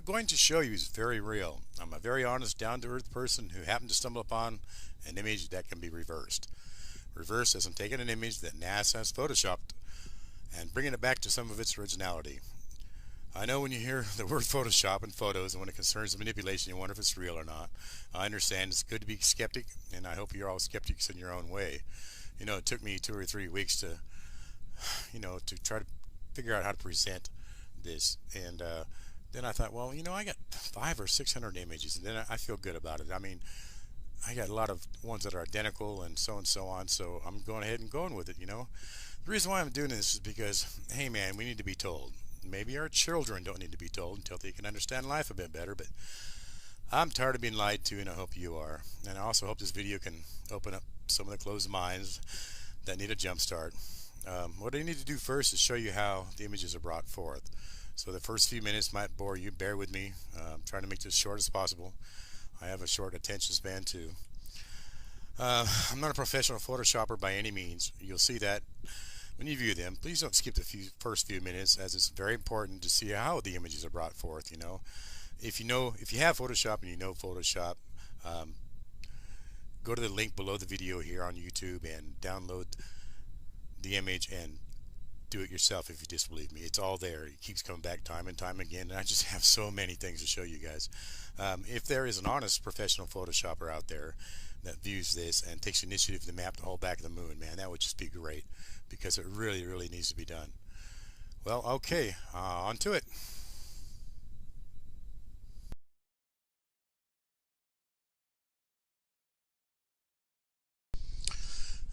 going to show you is very real. I'm a very honest, down-to-earth person who happened to stumble upon an image that can be reversed. Reversed as I'm taking an image that NASA has photoshopped and bringing it back to some of its originality. I know when you hear the word Photoshop in photos and when it concerns manipulation, you wonder if it's real or not. I understand it's good to be skeptic, and I hope you're all skeptics in your own way. You know, it took me 2 or 3 weeks to try to figure out how to present this, and then I thought, well, I got 500 or 600 images, and then I feel good about it. I mean, I got a lot of ones that are identical and so on, so I'm going ahead and going with it. The reason why I'm doing this is because, hey man, we need to be told. Maybe our children don't need to be told until they can understand life a bit better, but I'm tired of being lied to, and I hope you are. And I also hope this video can open up some of the closed minds that need a jump start. What I need to do first is show you how the images are brought forth. So the first few minutes might bore you. Bear with me. I'm trying to make this short as possible. I have a short attention span too. I'm not a professional Photoshopper by any means. You'll see that when you view them. Please don't skip the first few minutes, as it's very important to see how the images are brought forth. If you have Photoshop and you know Photoshop, go to the link below the video here on YouTube and download the image and do it yourself if you disbelieve me. It's all there. It keeps coming back time and time again, and I just have so many things to show you guys. If there is an honest professional Photoshopper out there that views this and takes initiative to map the whole back of the moon, man, that would just be great, because it really needs to be done. Well, okay, on to it.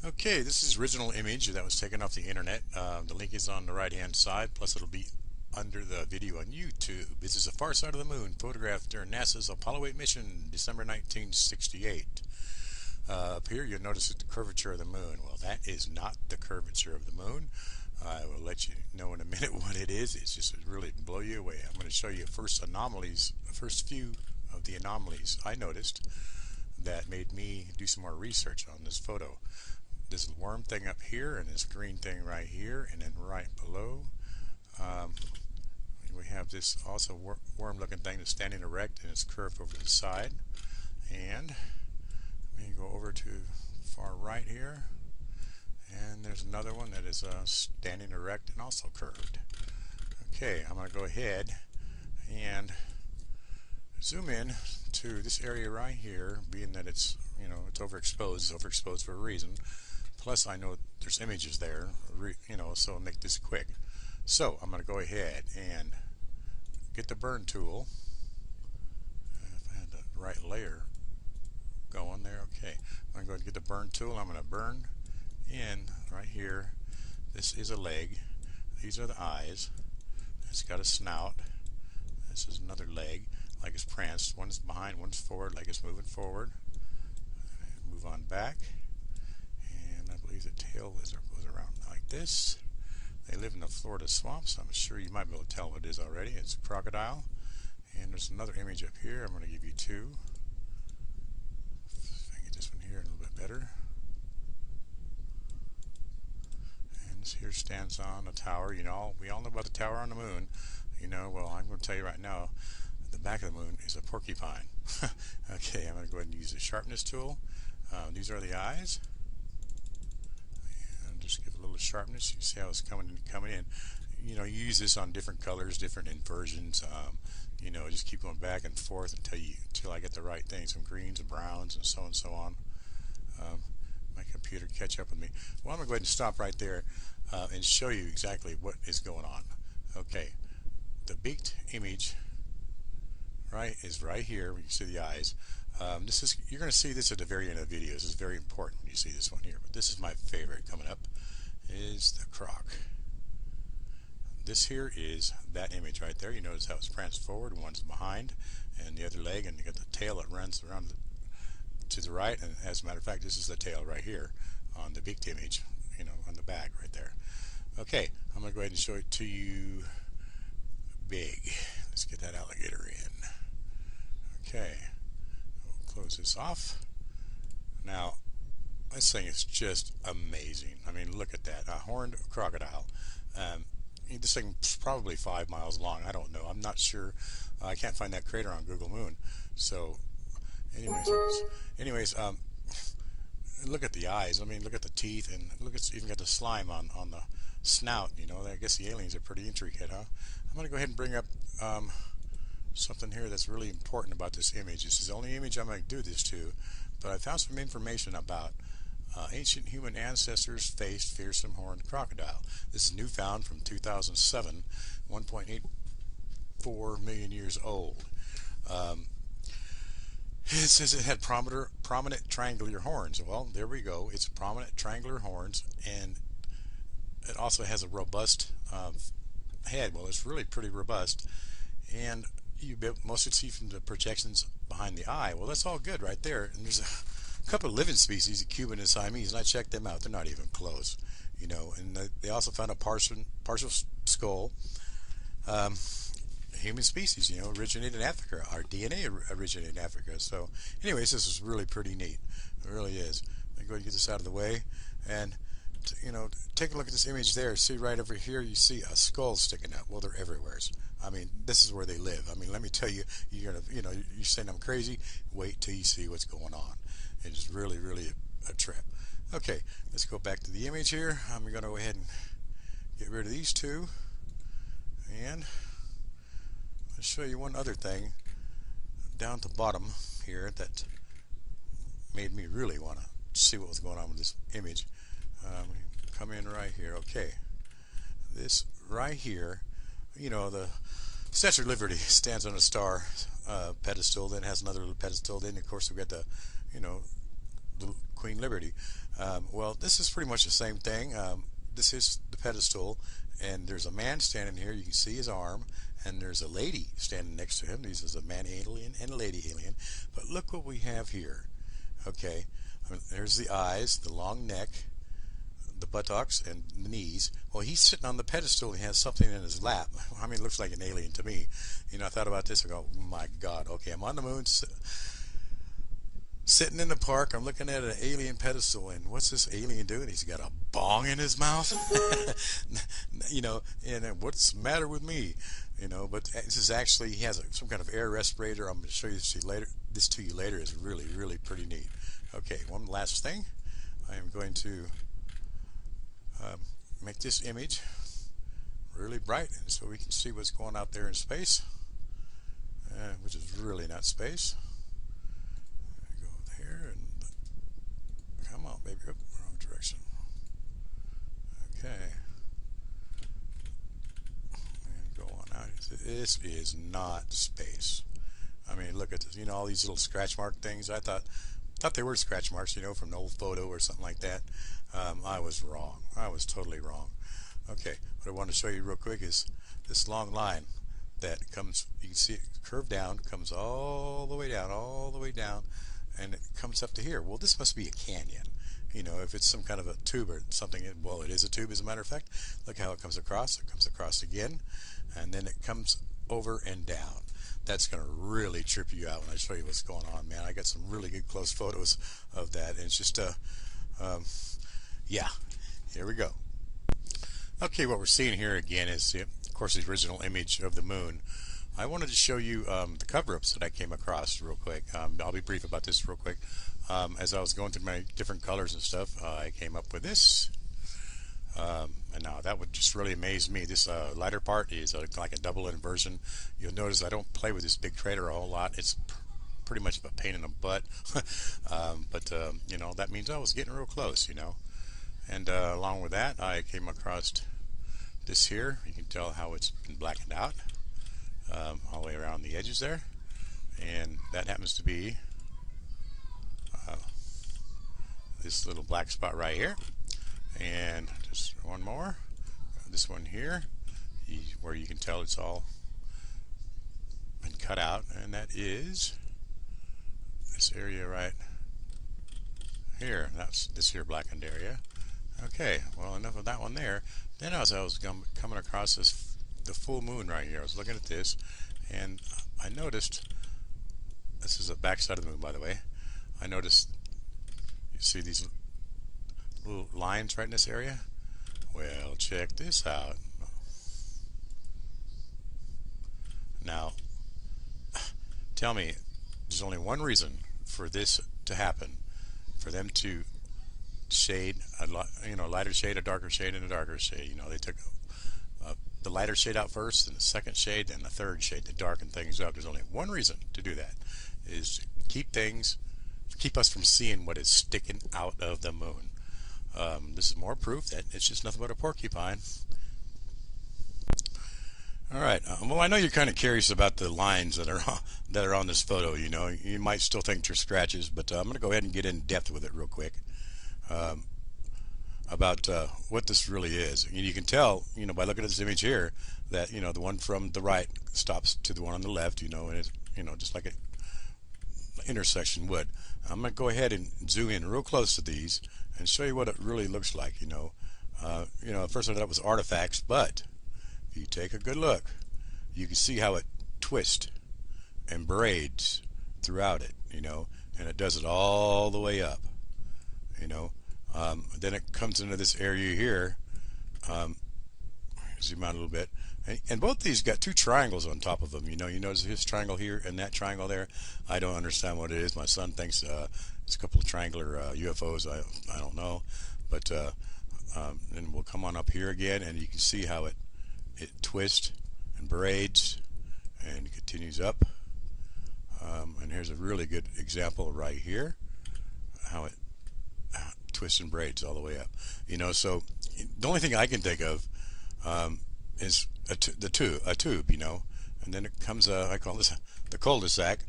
Okay, this is original image that was taken off the internet. The link is on the right hand side, plus it'll be under the video on YouTube. This is the far side of the moon, photographed during NASA's Apollo 8 mission, December 1968. Up here you'll notice the curvature of the moon. Well, that is not the curvature of the moon. I will let you know in a minute what it is. It's just really blow you away. I'm going to show you first few of the anomalies I noticed that made me do some more research on this photo. This worm thing up here and this green thing right here, and then right below we have this also worm looking thing that's standing erect and it's curved over the side. And let me go over to far right here, and there's another one that is standing erect and also curved. Okay, I'm going to go ahead and zoom in to this area right here, being that it's it's overexposed. It's overexposed for a reason. Plus, I know there's images there, so I'll make this quick. So I'm going to go ahead and get the burn tool. If I had the right layer going there, okay. I'm going to go ahead and get the burn tool. I'm going to burn in right here. This is a leg. These are the eyes. It's got a snout. This is another leg, like it's pranced. One's behind, one's forward, like it's moving forward. And move on back. And I believe the tail goes around like this. They live in the Florida swamps. I'm sure you might be able to tell what it is already. It's a crocodile. And there's another image up here. I'm going to give you two. If I get this one here a little bit better. And this here stands on a tower. We all know about the tower on the moon. Well, I'm going to tell you right now, the back of the moon is a porcupine. Okay, I'm going to go ahead and use the sharpness tool. These are the eyes. And just give a little sharpness. You see how it's coming in. You use this on different colors, different inversions. Just keep going back and forth until I get the right thing. Some greens and browns and so on. My computer catch up with me. Well, I'm going to go ahead and stop right there and show you exactly what is going on. Okay, the beaked image is right here. You can see the eyes. You're going to see this at the very end of the video. This is very important. You see this one here, but this is my favorite coming up. Is the croc. This here is that image right there. You notice how it's pranced forward, one's behind, and the other leg, and you got the tail that runs around to the right. And as a matter of fact, this is the tail right here on the beaked image. On the back right there. Okay, I'm going to go ahead and show it to you big. Let's get that alligator in. Okay, we'll close this off. Now, this thing is just amazing. I mean, look at that. A horned crocodile. this thing's probably 5 miles long. I don't know. I'm not sure. I can't find that crater on Google Moon. So, anyways, look at the eyes. I mean, look at the teeth, and look at even got the slime on the snout. You know, I guess the aliens are pretty intricate, huh? I'm gonna go ahead and bring up something here that's really important about this image. This is the only image I'm going to do this to, but I found some information about ancient human ancestors faced fearsome horned crocodile. This is new found from 2007, 1.84 million years old. It says it had prominent triangular horns. Well, there we go. It's prominent triangular horns, and it also has a robust head. Well, it's really pretty robust, and you mostly see from the projections behind the eye. Well, that's all good right there. And there's a couple of living species, the Cuban and Siamese, and I checked them out. They're not even close, you know. And they also found a partial skull. Human species, you know, originated in Africa. Our DNA originated in Africa. So, anyways, this is really pretty neat. It really is. I'm going to get this out of the way, and you know, take a look at this image there. See right over here, you see a skull sticking out. Well, they're everywhere. I mean, this is where they live. I mean, let me tell you, you're gonna, you know, you're saying I'm crazy. Wait till you see what's going on. It's really, really a trip. Okay, let's go back to the image here. I'm going to go ahead and get rid of these two, and I'll show you one other thing down at the bottom here that made me really want to see what was going on with this image. Come in right here. Okay, this right here, you know, the Statue of Liberty stands on a star pedestal, then has another little pedestal, then of course we got the, you know, the Queen Liberty. Well, this is pretty much the same thing. This is the pedestal, and there's a man standing here. You can see his arm, and there's a lady standing next to him. This is a man alien and a lady alien. But look what we have here. Okay, there's the eyes, the long neck, the buttocks, and the knees. Well, he's sitting on the pedestal and he has something in his lap. I mean, it looks like an alien to me. You know, I thought about this. I go, oh my God, okay, I'm on the moon, sitting in the park. I'm looking at an alien pedestal, and what's this alien doing? He's got a bong in his mouth. You know, and what's the matter with me? You know, but this is actually, he has some kind of air respirator. I'm going to show you this later. This to you later is really, really pretty neat. Okay, one last thing. I am going to make this image really bright so we can see what's going out there in space, which is really not space. Go there and come on, baby. Oop, wrong direction. Okay, and go on out. This is not space. I mean, look at this. You know, all these little scratch mark things. I thought they were scratch marks, you know, from an old photo or something like that. I was wrong. I was totally wrong. Okay, what I want to show you real quick is this long line that comes, you can see it curved down, comes all the way down, and it comes up to here. Well, this must be a canyon. You know, if it's some kind of a tube or something, well, it is a tube as a matter of fact. Look how it comes across. It comes across again, and then it comes over and down. That's going to really trip you out when I show you what's going on, man. I got some really good close photos of that, and it's just yeah, here we go. Okay, what we're seeing here again is, of course, the original image of the moon. I wanted to show you the cover-ups that I came across real quick. I'll be brief about this real quick. As I was going through my different colors and stuff, I came up with this. And now that would just really amaze me. This lighter part is like a double inversion. You'll notice I don't play with this big crater a whole lot. It's pretty much of a pain in the butt. But you know, that means I was getting real close, you know. And along with that, I came across this here. You can tell how it's been blackened out all the way around the edges there. And that happens to be this little black spot right here. And just one more, this one here, where you can tell it's all been cut out, and that is this area right here. That's this here blackened area. Okay, well, enough of that one there. Then as I was coming across the full moon right here, I was looking at this, and I noticed, this is the back side of the moon, by the way. I noticed, you see these little lines right in this area? Well, check this out. Now, tell me, there's only one reason for this to happen, for them to shade a lighter shade, a darker shade, and a darker shade. They took the lighter shade out first, then the second shade, then the third shade to darken things up. There's only one reason to do that, is to keep us from seeing what is sticking out of the moon. This is more proof that it's just nothing but a porcupine. All right. Well, I know you're kind of curious about the lines that are on this photo. You might still think they're scratches, but I'm going to go ahead and get in depth with it real quick. About what this really is. You can tell, by looking at this image here, that the one from the right stops to the one on the left. And it's just like an intersection would. I'm going to go ahead and zoom in real close to these and show you what it really looks like. First I thought it was artifacts, but if you take a good look, you can see how it twists and braids throughout it. And it does it all the way up. Then it comes into this area here. Zoom out a little bit, and both these got two triangles on top of them. You notice his triangle here and that triangle there. I don't understand what it is. My son thinks it's a couple of triangular UFOs. I don't know, but then we'll come on up here again, and you can see how it twists and braids and continues up. And here's a really good example right here, how it twists and braids all the way up. So the only thing I can think of is a tube, and then it comes I call this the cul-de-sac,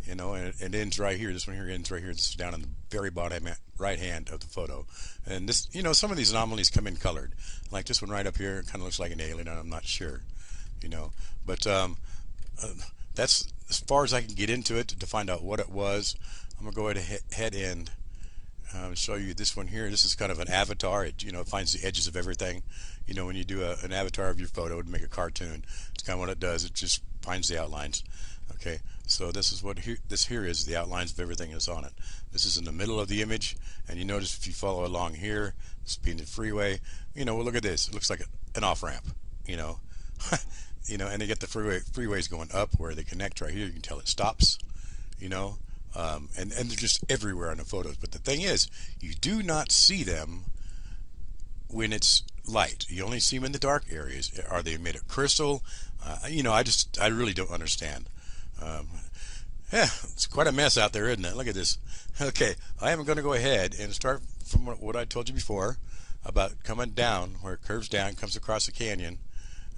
and it ends right here. This one here ends right here. This is down on the very bottom right hand of the photo. And this, some of these anomalies come in colored, like this one right up here. It kind of looks like an alien, and I'm not sure, but that's as far as I can get into it to find out what it was. I'm gonna go ahead and show you this one here. This is kind of an avatar. It finds the edges of everything. When you do an avatar of your photo to make a cartoon, it's kind of what it does. It just finds the outlines. Okay, so this is what this here is, the outlines of everything that's on it. This is in the middle of the image, and you notice if you follow along here, this being the freeway, well, look at this. It looks like an off-ramp, and they get the freeways going up where they connect right here. You can tell it stops, and they're just everywhere on the photos. But the thing is, you do not see them when it's light. You only see them in the dark areas. Are they made of crystal? I really don't understand. Yeah, it's quite a mess out there, isn't it? Look at this. Okay, I am going to go ahead and start from what I told you before about coming down, where it curves down, comes across the canyon,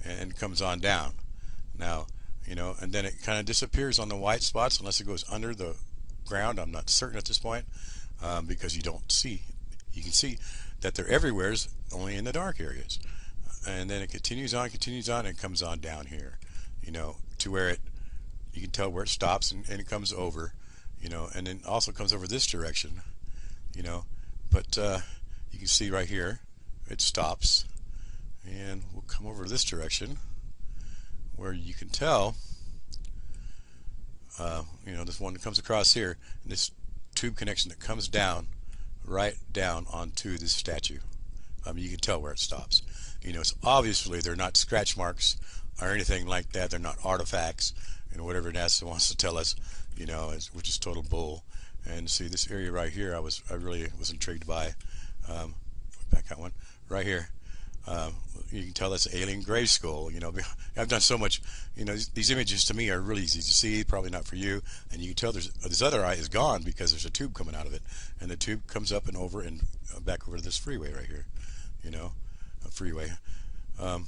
and comes on down. Now, and then it kind of disappears on the white spots unless it goes under the ground. I'm not certain at this point, because you can see that they're everywhere, only in the dark areas. And then it continues on, and comes on down here, to where you can tell where it stops, and it comes over, and then also comes over this direction, but you can see right here it stops, and we'll come over this direction where you can tell this one comes across here, and this tube connection that comes down right down onto this statue. You can tell where it stops. So obviously they're not scratch marks or anything like that. They're not artifacts, whatever NASA wants to tell us, which is total bull. And see this area right here, I really was intrigued by. Back out one right here. You can tell that's an alien grave skull. I've done so much. These images to me are really easy to see. Probably not for you. And you can tell this other eye is gone because there's a tube coming out of it, and the tube comes up and over and back over to this freeway right here. A freeway. I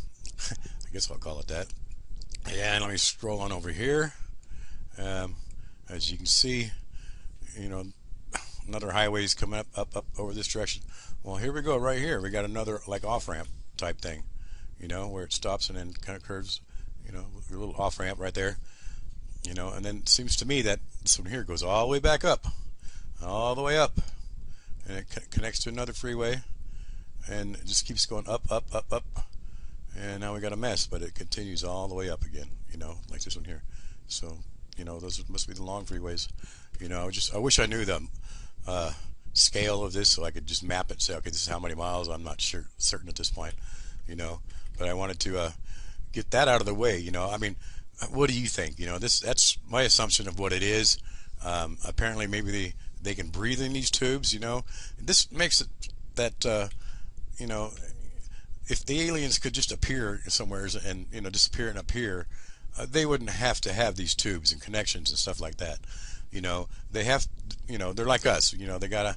guess I'll call it that. Yeah, and let me scroll on over here. As you can see, another highway is coming up over this direction. Well, here we go right here. We got another like off-ramp type thing, where it stops and then kind of curves, a little off-ramp right there, and then it seems to me that this one here goes all the way back up, all the way up, and it connects to another freeway, and it just keeps going up, and now we got a mess, but it continues all the way up again, like this one here. So, those must be the long freeways. I wish I knew the scale of this so I could just map it, say, okay, this is how many miles. I'm not certain at this point, but I wanted to get that out of the way. What do you think? That's my assumption of what it is. Apparently, maybe they can breathe in these tubes. This makes it that you know if the aliens could just appear somewhere and disappear and appear, they wouldn't have to have these tubes and connections and stuff like that. They have, they're like us. They got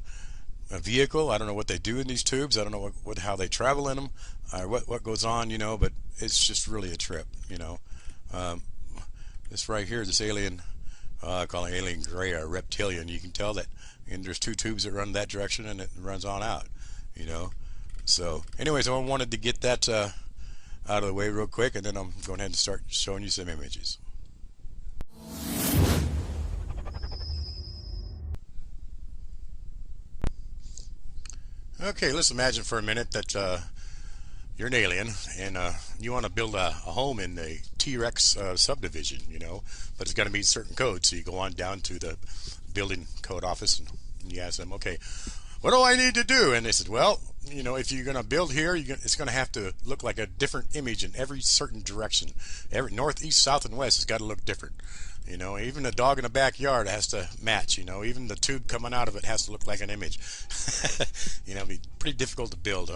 a vehicle. I don't know what they do in these tubes. I don't know how they travel in them, or what goes on. But it's just really a trip. Um, this right here, this alien, I call it alien gray or reptilian. You can tell that, and there's two tubes that run that direction, and it runs on out. So, anyways, I wanted to get that out of the way real quick, and then I'm going ahead and start showing you some images. Okay, let's imagine for a minute that you're an alien and you want to build a home in the T-Rex subdivision, but it's got to meet certain codes. So you go on down to the building code office and you ask them, okay, what do I need to do? And they said, well, if you're going to build here, it's going to have to look like a different image in every certain direction. Every north, east, south, and west has got to look different. Even a dog in the backyard has to match. Even the tube coming out of it has to look like an image. It'd be pretty difficult to build.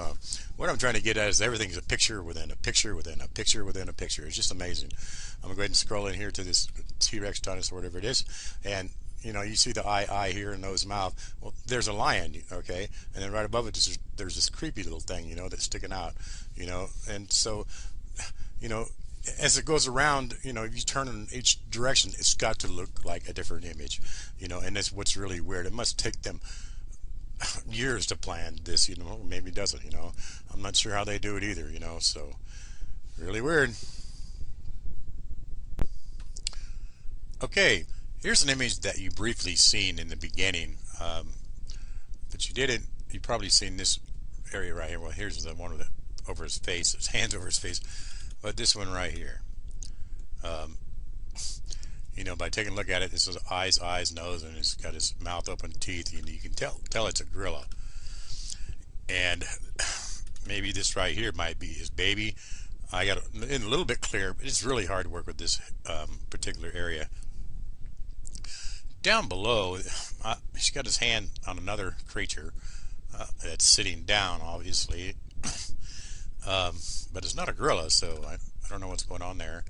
What I'm trying to get at is everything's a picture within a picture within a picture within a picture. It's just amazing. I'm going to go ahead and scroll in here to this T-Rex dinosaur, whatever it is, and you see the eye here and nose, mouth. Well, there's a lion, okay, and then right above it, there's this creepy little thing, that's sticking out, and so, as it goes around, if you turn in each direction, it's got to look like a different image, and that's what's really weird. It must take them years to plan this, maybe it doesn't, I'm not sure how they do it either, so really weird. Okay. Here's an image that you briefly seen in the beginning, but you probably seen this area right here. Well, here's the one over his face, his hands over his face, but this one right here. By taking a look at it, this is eyes, nose, and it's got his mouth open, teeth. You can tell it's a gorilla. And maybe this right here might be his baby. I got it in a little bit clear, but it's really hard to work with this particular area. Down below, he's got his hand on another creature that's sitting down, obviously, but it's not a gorilla, so I don't know what's going on there.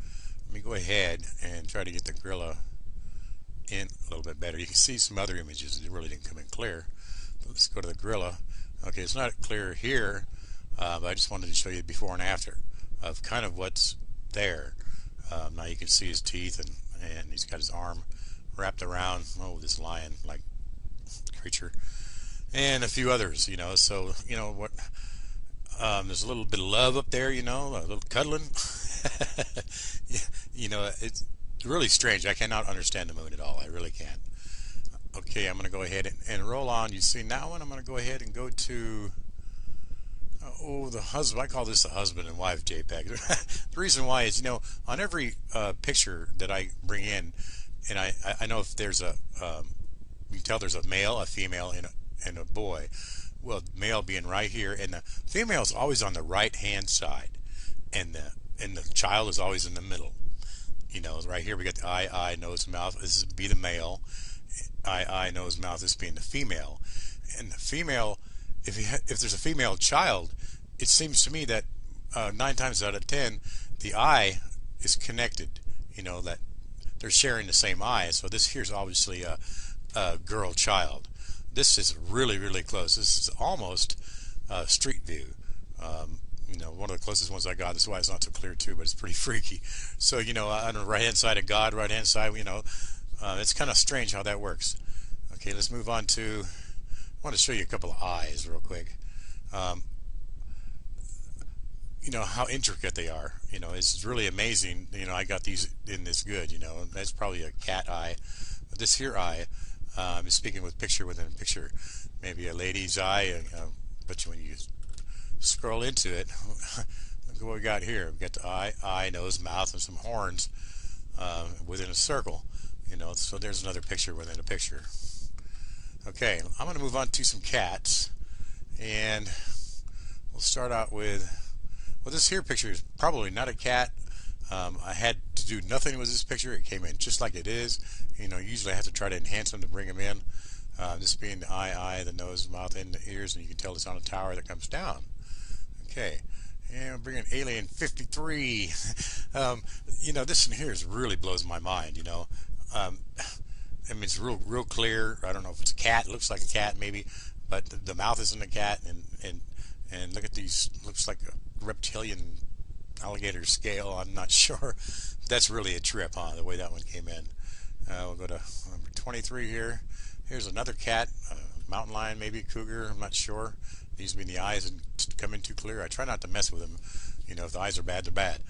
Let me go ahead and try to get the gorilla in a little bit better. You can see some other images that really didn't come in clear. But let's go to the gorilla. Okay, it's not clear here, but I just wanted to show you before and after of kind of what's there. Now you can see his teeth, and he's got his arm wrapped around this lion like creature, and a few others, so what, there's a little bit of love up there, a little cuddling. It's really strange. I cannot understand the moon at all. I really can't. Okay, I'm going to go ahead and roll on. You see now one, I'm going to go ahead and go to the husband. I call this the husband and wife JPEG. The reason why is, on every picture that I bring in, and I know if there's you can tell there's a male, a female, and a boy. Well, male being right here, and the female is always on the right hand side, and the child is always in the middle. Right here we got the eye, nose, mouth. This would be the male. Eye, nose, mouth. This being the female, and the female. If there's a female child, it seems to me that 9 times out of 10, the eye is connected. That they're sharing the same eye. So this here's obviously a girl child. This is really, really close. This is almost street view. One of the closest ones I got. That's why it's not so clear too, but it's pretty freaky. So on the right hand side of God, right hand side, it's kind of strange how that works. Okay, let's move on to. I want to show you a couple of eyes real quick. How intricate they are. It's really amazing. I got these in this good. That's probably a cat eye, but this here eye is speaking with picture within a picture. Maybe a lady's eye, but when you scroll into it, look what we got here. We got the eye, nose, mouth, and some horns within a circle. So there's another picture within a picture. Okay, I'm going to move on to some cats, and we'll start out with, well, this here picture is probably not a cat. I had to do nothing with this picture. It came in just like it is. Usually I have to try to enhance them to bring them in. This being the eye, the nose, mouth, and the ears, and you can tell it's on a tower that comes down. Okay, and we'll bring in Alien 53. This one here really blows my mind. I mean, it's real clear. I don't know if it's a cat. It looks like a cat, maybe, but the mouth isn't a cat. And look at these. Looks like a reptilian alligator scale. I'm not sure. That's really a trip, huh? The way that one came in. We'll go to number 23 here. Here's another cat, mountain lion, maybe a cougar. I'm not sure. These being the eyes and come in too clear. I try not to mess with them. If the eyes are bad, they're bad.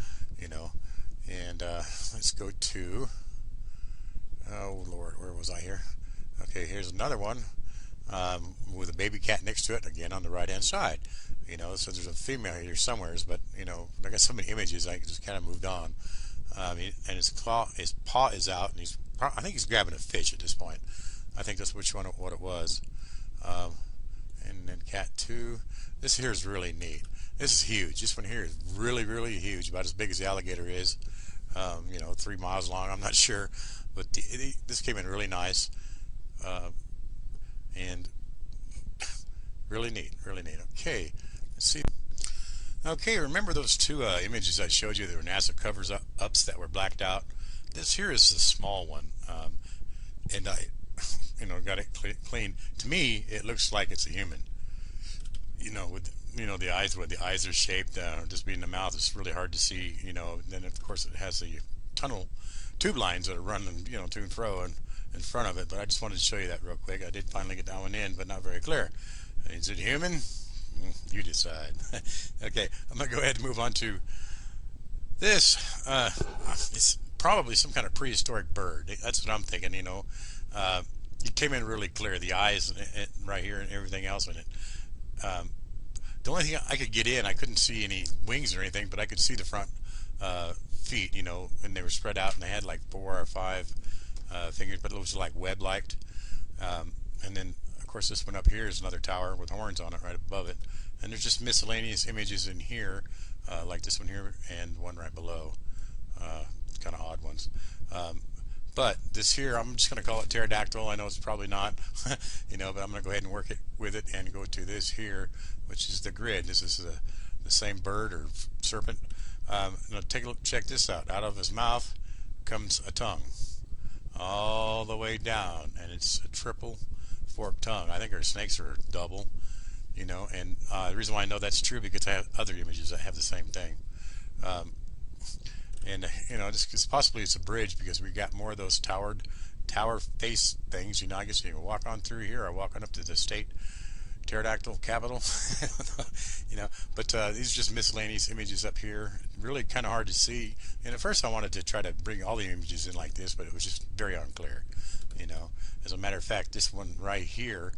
And let's go to. Oh Lord, where was I here? Okay, here's another one with a baby cat next to it, again on the right hand side. So there's a female here somewhere, but I got so many images I just kind of moved on. And his paw is out, and I think he's grabbing a fish at this point. I think that's what it was. And then cat 2. This here is really neat. This is huge. This one here is really huge, about as big as the alligator is. 3 miles long. I'm not sure. But this came in really nice, and really neat. Okay, let's see. Okay, remember those 2 images I showed you that were NASA covers ups that were blacked out? This here is the small one, and I, got it clean. To me, it looks like it's a human. With the eyes, where the eyes are shaped, just being the mouth, it's really hard to see. Then of course it has the tube lines that are running, to and fro and in front of it. But I just wanted to show you that real quick. I did finally get that one in, but not very clear. Is it human? You decide. Okay, I'm gonna go ahead and move on to this. It's probably some kind of prehistoric bird. That's what I'm thinking. It came in really clear. The eyes right here and everything else in it. The only thing I could get in, I couldn't see any wings or anything, but I could see the front feet, and they were spread out, and they had like 4 or 5 fingers, but it was like web-like. And then, of course, this one up here is another tower with horns on it right above it. And there's just miscellaneous images in here, like this one here and one right below. Kind of odd ones. But this here, I'm just going to call it pterodactyl. I know it's probably not, but I'm going to go ahead and work it with it and go to this here, which is the grid. This is the same bird or serpent. Now take a look, check this out. Out of his mouth comes a tongue, all the way down, and it's a triple forked tongue. I think our snakes are double, and the reason why I know that's true because I have other images that have the same thing. And just possibly it's a bridge because we got more of those tower face things. I guess you can walk on through here or walk on up to the state pterodactyl capital. But these are just miscellaneous images up here. Really kind of hard to see. And at first I wanted to try to bring all the images in like this, but it was just very unclear. As a matter of fact, this one right here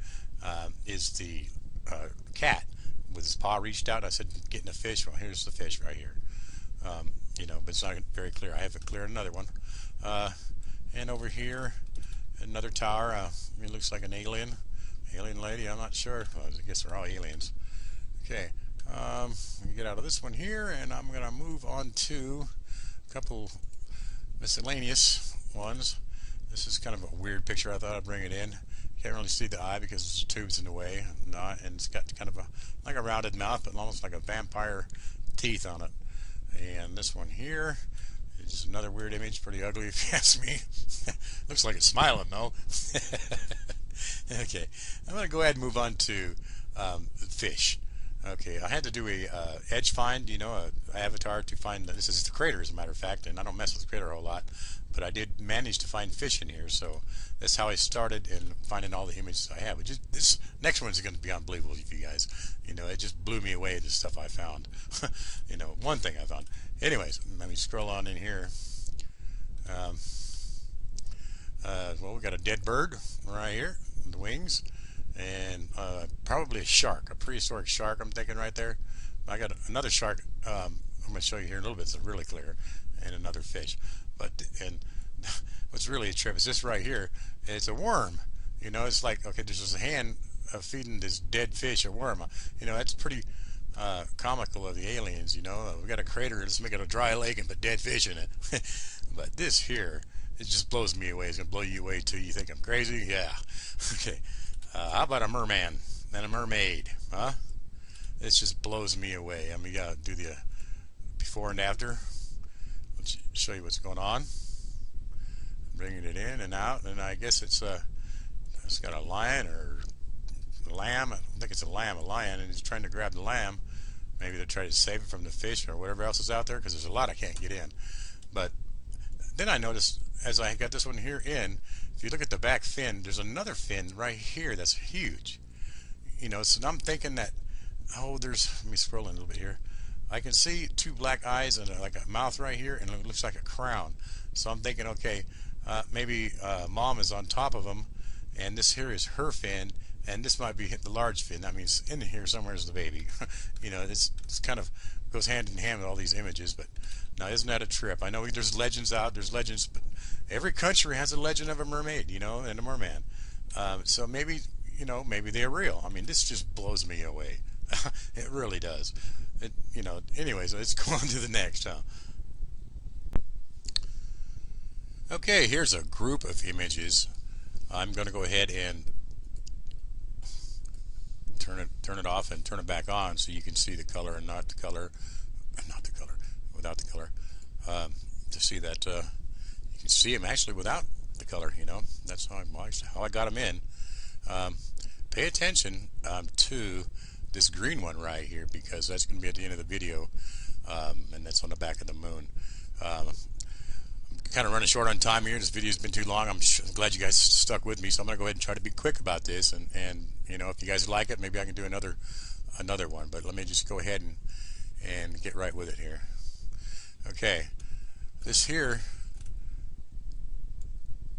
is the cat with his paw reached out. I said, getting a fish. Well, here's the fish right here. But it's not very clear. I have it clear another one. And over here, another tower. It looks like an alien lady. I'm not sure. Well, I guess they're all aliens. Okay. Let me get out of this one here, and I'm going to move on to a couple miscellaneous ones. This is kind of a weird picture. I thought I'd bring it in. Can't really see the eye because the tube's in the way. And it's got kind of like a rounded mouth, but almost like a vampire teeth on it. And this one here is another weird image, pretty ugly if you ask me. Looks like it's smiling though. Okay, I'm going to go ahead and move on to fish. Okay, I had to do a edge find, a avatar to find, this is the crater as a matter of fact, and I don't mess with the crater a whole lot, but I did manage to find fish in here, so that's how I started in finding all the images I have. This next one is going to be unbelievable for you guys. It just blew me away, the stuff I found. One thing I found. Anyways, let me scroll on in here. Well, we got a dead bird right here, the wings, and probably a shark, a prehistoric shark I'm thinking right there. I got another shark, I'm going to show you here in a little bit, it's really clear, and another fish. And what's really a trip is this right here. It's a worm. It's like, okay, there's just a hand feeding this dead fish a worm. That's pretty comical of the aliens, you know. We got a crater, let's make it a dry lake and put dead fish in it. But this here, it just blows me away. It's gonna blow you away too. You think I'm crazy? Yeah. Okay. How about a merman and a mermaid? Huh? This just blows me away. I mean, you gotta do the before and after. Let's show you what's going on. Bringing it in and out, and I guess it's got a lion or a lamb. I think it's a lion, and he's trying to grab the lamb. Maybe they're trying to save it from the fish or whatever else is out there, because there's a lot I can't get in. But then I noticed as I got this one here in, if you look at the back fin, there's another fin right here that's huge. You know, so I'm thinking that, oh, let me scroll in a little bit here. I can see two black eyes and like a mouth right here, and it looks like a crown. So I'm thinking, okay, maybe mom is on top of them, and this here is her fin, and this might be the large fin. That means in here somewhere is the baby. You know, it's kind of goes hand in hand with all these images. But now, isn't that a trip? I know there's legends out, there's legends, but every country has a legend of a mermaid, you know, and a merman. So maybe, you know, maybe they're real. I mean, this just blows me away. It really does. You know, anyways, let's go on to the next, huh? Okay, here's a group of images. I'm going to go ahead and turn it off and turn it back on so you can see the color and not the color, without the color. To see that you can see them actually without the color. You know, that's how I got them in. Pay attention to this green one right here, because that's going to be at the end of the video, and that's on the back of the moon. Kind of running short on time here. This video's been too long. I'm glad you guys stuck with me, so I'm gonna go ahead and try to be quick about this, and you know, if you guys like it, maybe I can do another one, but let me just go ahead and get right with it here. Okay, this here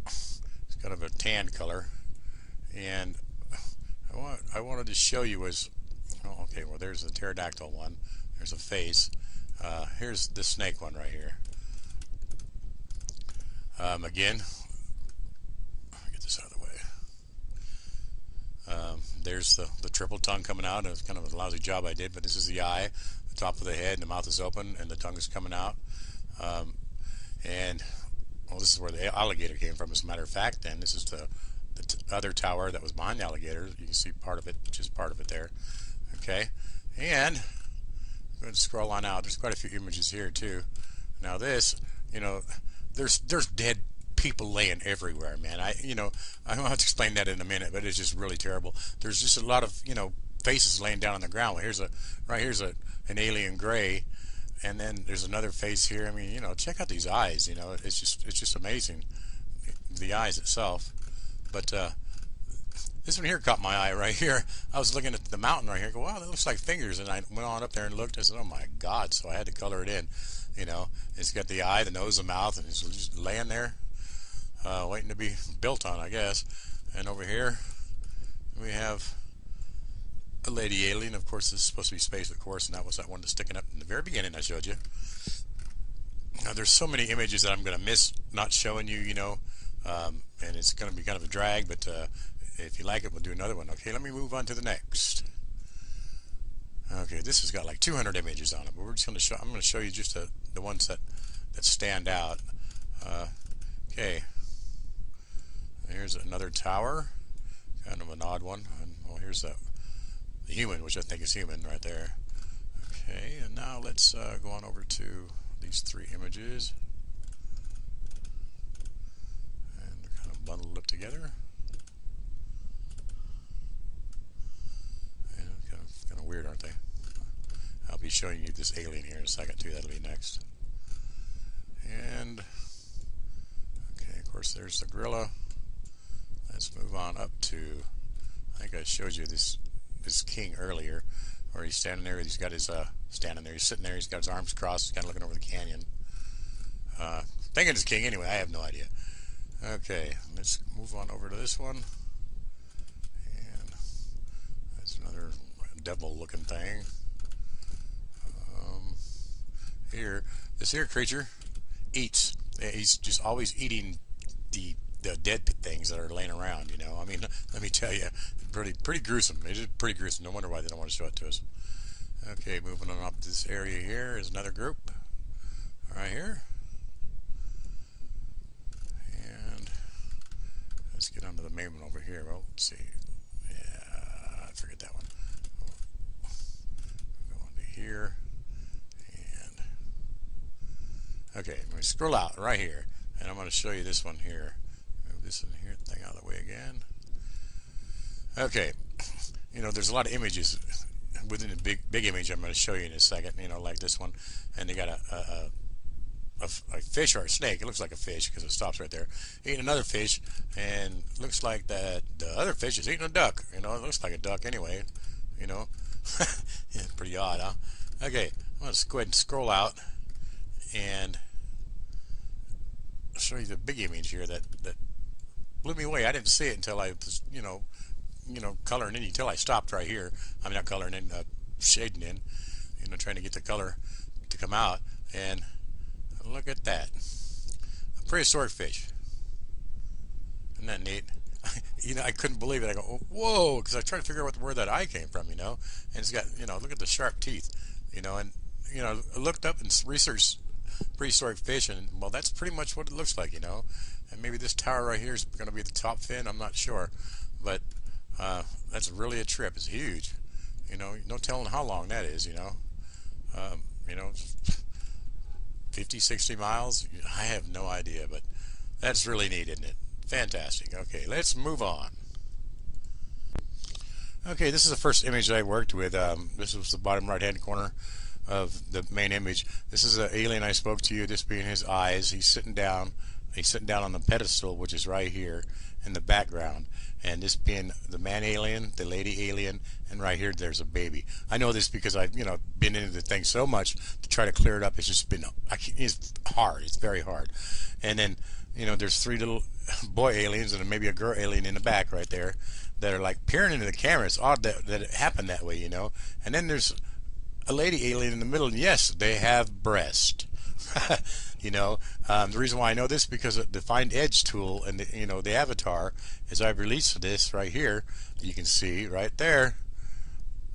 is kind of a tan color, and I wanted to show you was, oh, okay, well, there's the pterodactyl one, there's a face, here's the snake one right here. Again, I'll get this out of the way. There's the triple tongue coming out. It's kind of a lousy job I did, but this is the eye, the top of the head, and the mouth is open, and the tongue is coming out. And well, this is where the alligator came from, as a matter of fact. And this is the other tower that was behind the alligator. You can see part of it, just part of it there. Okay, and I'm going to scroll on out. There's quite a few images here too. Now this, you know, there's dead people laying everywhere, man. I don't have to explain that in a minute, but it's just really terrible. There's just a lot of, you know, faces laying down on the ground. Well, here's an alien gray, and then there's another face here. I mean, you know, check out these eyes. You know, it's just amazing, the eyes itself. But this one here caught my eye right here. I was looking at the mountain right here. Go, wow, that looks like fingers. And I went on up there and looked. I said, oh my God! So I had to color it in. You know, it's got the eye, the nose, the mouth, and it's just laying there, waiting to be built on, I guess. And over here, we have a lady alien. Of course, this is supposed to be space, of course, and that was that one that's sticking up in the very beginning I showed you. Now, there's so many images that I'm going to miss not showing you, you know, and it's going to be kind of a drag, but if you like it, we'll do another one. Okay, let me move on to the next. Okay, this has got like 200 images on it, but we're just going to show. I'm going to show you just the ones that stand out. Okay, here's another tower, kind of an odd one. And well, here's the human, which I think is human right there. Okay, and now let's go on over to these three images, and they're kind of bundled up together. Kind of weird, aren't they? I'll be showing you this alien here in a second too. That'll be next. And okay, of course, there's the gorilla. Let's move on up to, I think I showed you this king earlier, where he's standing there. He's got his standing there. He's sitting there. He's got his arms crossed. He's kind of looking over the canyon. Thinking it's king anyway. I have no idea. Okay, let's move on over to this one. And that's another devil-looking thing. This here creature eats. He's just always eating the dead things that are laying around. You know, I mean, let me tell you, pretty gruesome. It is pretty gruesome. No wonder why they don't want to show it to us. Okay, moving on up this area here is another group right here. And let's get onto the main one over here. Well, let's see. Yeah, I forget that one. Go onto here. And okay, I'm going to scroll out right here. And I'm going to show you this one here. Move this in here, thing out of the way again. Okay, you know, there's a lot of images within the big image I'm going to show you in a second, you know, like this one. And they got a fish or a snake. It looks like a fish because it stops right there, eating another fish, and looks like that the other fish is eating a duck. You know, it looks like a duck anyway, you know. Yeah, pretty odd, huh? Okay, I'm going to go ahead and scroll out and show you the big image here that blew me away. I didn't see it until I was, you know, coloring in until I stopped right here. I mean, not coloring in, shading in, you know, trying to get the color to come out. And look at that, a prehistoric fish. Isn't that neat? You know, I couldn't believe it. I go, oh, whoa, because I tried to figure out where that eye came from, you know. And it's got, you know, look at the sharp teeth, you know. And you know, I looked up and researched prehistoric fish, and well, that's pretty much what it looks like, you know. And maybe this tower right here is going to be the top fin. I'm not sure, but that's really a trip. It's huge, you know. No telling how long that is, you know. You know, 50, 60 miles. I have no idea, but that's really neat, isn't it? Fantastic. Okay, let's move on. Okay, this is the first image I worked with. This was the bottom right-hand corner of the main image. This is an alien I spoke to you. This being his eyes. He's sitting down. He's sitting down on the pedestal, which is right here in the background. And this being the man alien, the lady alien, and right here there's a baby. I know this because I've, you know, been into the thing so much to try to clear it up. It's just been, it's hard. It's very hard. And then, you know, there's three little boy aliens and maybe a girl alien in the back right there that are like peering into the camera. It's odd that it happened that way, you know. And then there's a lady alien in the middle, and yes, they have breast. You know, the reason why I know this is because of the Find Edge tool and the, you know, the avatar, as I've released this right here, you can see right there.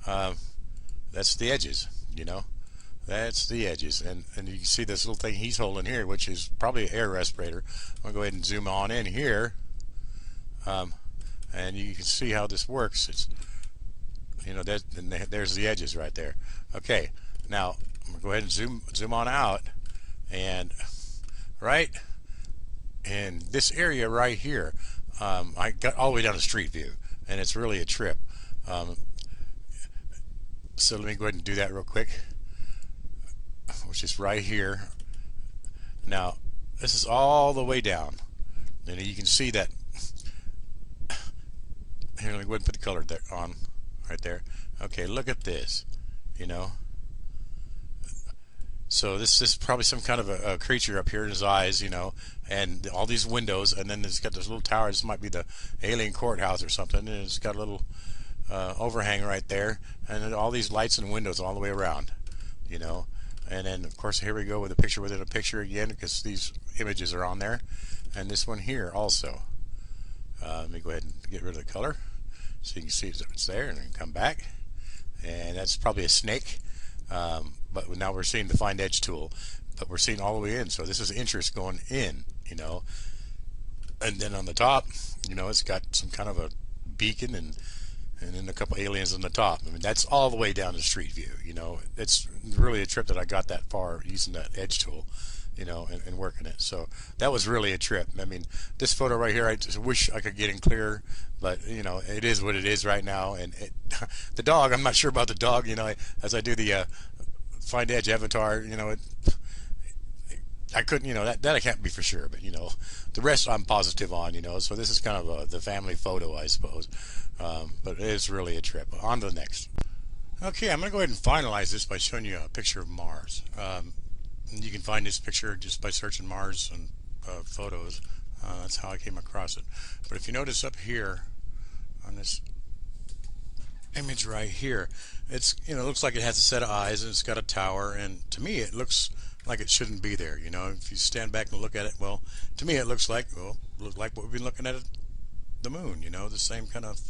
That's the edges, you know. That's the edges, and you can see this little thing he's holding here, which is probably an air respirator. I'm gonna go ahead and zoom on in here, and you can see how this works. It's, you know, there's the edges right there. Okay, now I'm gonna go ahead and zoom on out, and right in this area right here, I got all the way down to Street View, and it's really a trip. So let me go ahead and do that real quick, which is right here. Now this is all the way down, and you can see that. Here, let me go ahead and put the color there on right there. Okay, look at this, you know. So this is probably some kind of a creature up here in his eyes, you know, and all these windows, and then it's got this little tower. This might be the alien courthouse or something, and it's got a little overhang right there, and then all these lights and windows all the way around, you know. And then of course here we go with a picture within a picture again, because these images are on there, and this one here also. Let me go ahead and get rid of the color so you can see it's there, and then come back, and that's probably a snake. But now we're seeing the Find Edge tool, but we're seeing all the way in, so this is interest going in, you know. And then on the top, you know, it's got some kind of a beacon, and then a couple aliens on the top. I mean, that's all the way down to Street View, you know. It's really a trip that I got that far using that Edge tool, you know, and working it. So that was really a trip. I mean, this photo right here, I just wish I could get in clearer, but you know, it is what it is right now. And the dog, I'm not sure about the dog, you know. As I do the Find Edge avatar, you know, I couldn't, you know, that I can't be for sure, but you know, the rest I'm positive on, you know. So this is kind of the family photo, I suppose. But it is really a trip. On to the next. Okay, I'm going to go ahead and finalize this by showing you a picture of Mars. You can find this picture just by searching Mars and photos. That's how I came across it. But if you notice up here on this image right here, it's, you know, it looks like it has a set of eyes, and it's got a tower, and to me it looks like it shouldn't be there, you know. If you stand back and look at it, well, to me it looks like, well, what we've been looking at the moon, you know, the same kind of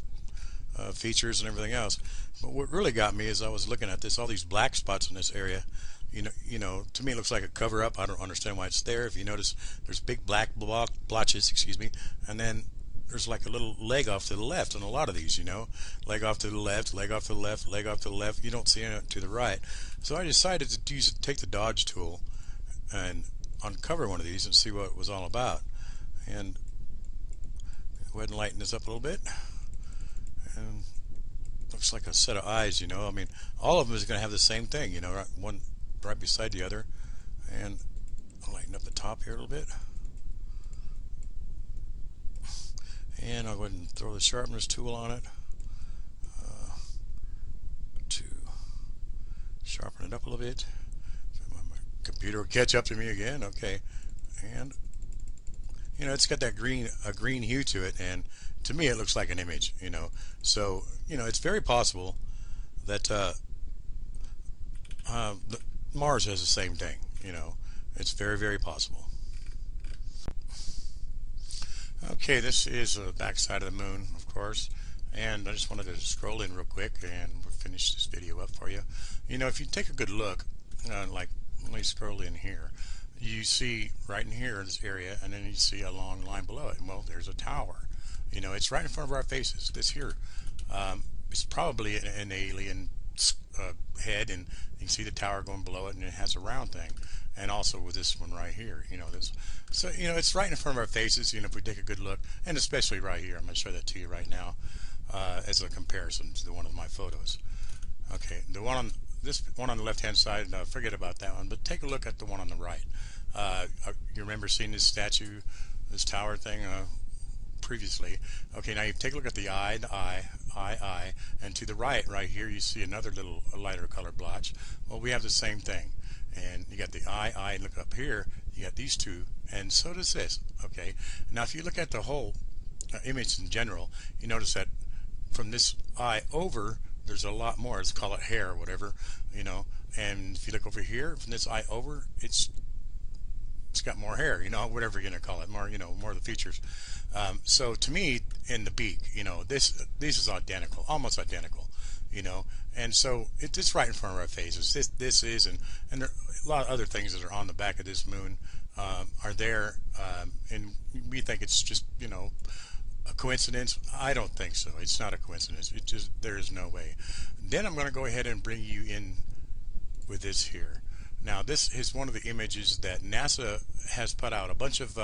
features and everything else. But what really got me is I was looking at this, all these black spots in this area. To me it looks like a cover up. I don't understand why it's there. If you notice, there's big black blotches, excuse me, and then there's like a little leg off to the left on a lot of these, leg off to the left, leg off to the left, leg off to the left. You don't see it to the right. So I decided to take the dodge tool and uncover one of these and see what it was all about. And go ahead and lighten this up a little bit. And looks like a set of eyes, I mean, all of them is going to have the same thing, one right beside the other. And I'll lighten up the top here a little bit. And I'll go ahead and throw the sharpeners tool on it to sharpen it up a little bit. My computer will catch up to me again. Okay, and it's got that green hue to it, and to me it looks like an image. So it's very possible that Mars has the same thing. It's very, very possible. Okay, this is the back side of the moon, of course, and I just wanted to scroll in real quick and we'll finish this video up for you. If you take a good look, like let me scroll in here, you see right in here this area, and then you see a long line below it. Well, there's a tower. It's right in front of our faces. This here, it's probably an alien head, and you can see the tower going below it, and it has a round thing. And also with this one right here, this. So it's right in front of our faces. If we take a good look, and especially right here, I'm going to show that to you right now as a comparison to one of my photos. Okay, this one on the left-hand side, forget about that one, but take a look at the one on the right. You remember seeing this statue, this tower thing previously? Okay, now you take a look at the eye, and to the right here, you see another little lighter color blotch. Well, we have the same thing. And you got the eye, and look up here, you got these two, and so does this. Okay, now if you look at the whole image in general, you notice that from this eye over, there's a lot more. Let's call it hair or whatever, and if you look over here, from this eye over, it's got more hair, whatever you're gonna call it, more, more of the features. So to me, in the beak, this is identical, almost identical, and so it's right in front of our faces. This is, and there are a lot of other things that are on the back of this moon are there, and we think it's just a coincidence. I don't think so. It's not a coincidence. There is no way. Then I'm going to go ahead and bring you in with this here. Now this is one of the images that NASA has put out, a bunch of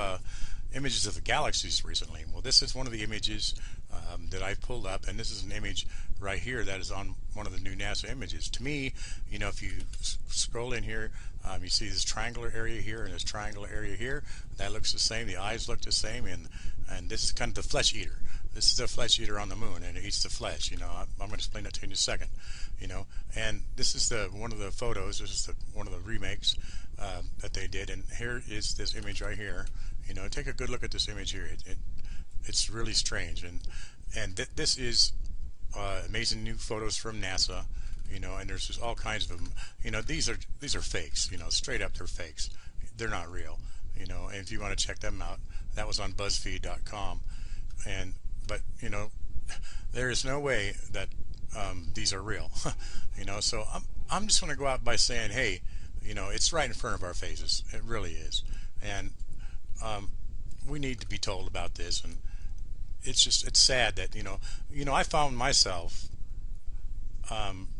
images of the galaxies recently. Well, this is one of the images that I've pulled up, and this is an image right here that is on one of the new NASA images. To me, if you scroll in here, you see this triangular area here and this triangular area here. That looks the same. The eyes look the same, and this is kind of the flesh eater. This is the flesh eater on the moon, and it eats the flesh. I'm going to explain that to you in a second. And this is one of the photos. This is one of the remakes that they did, and here is this image right here. Take a good look at this image here. It's really strange, and this is amazing new photos from NASA. And there's just all kinds of them. These are fakes. Straight up, they're fakes. They're not real. And if you want to check them out, that was on BuzzFeed.com. But there is no way that these are real. So I'm just going to go out by saying, hey, it's right in front of our faces. It really is, and we need to be told about this. And it's sad that I found myself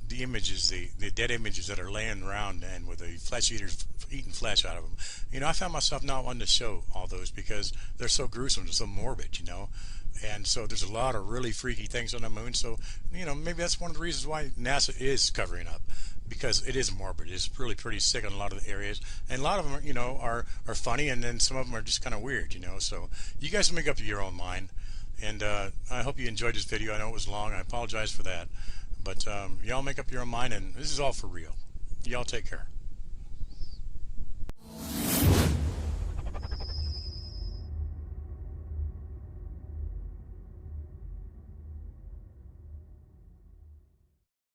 the images, the dead images that are laying around, and with the flesh eaters eating flesh out of them. I found myself not wanting to show all those because they're so gruesome, they're so morbid, and so there's a lot of really freaky things on the moon. So maybe that's one of the reasons why NASA is covering up, because it is morbid. It's really pretty sick in a lot of the areas, and a lot of them are funny, and then some of them are just kind of weird. So you guys make up your own mind. And I hope you enjoyed this video. I know it was long. I apologize for that. But y'all make up your own mind, and this is all for real. Y'all take care.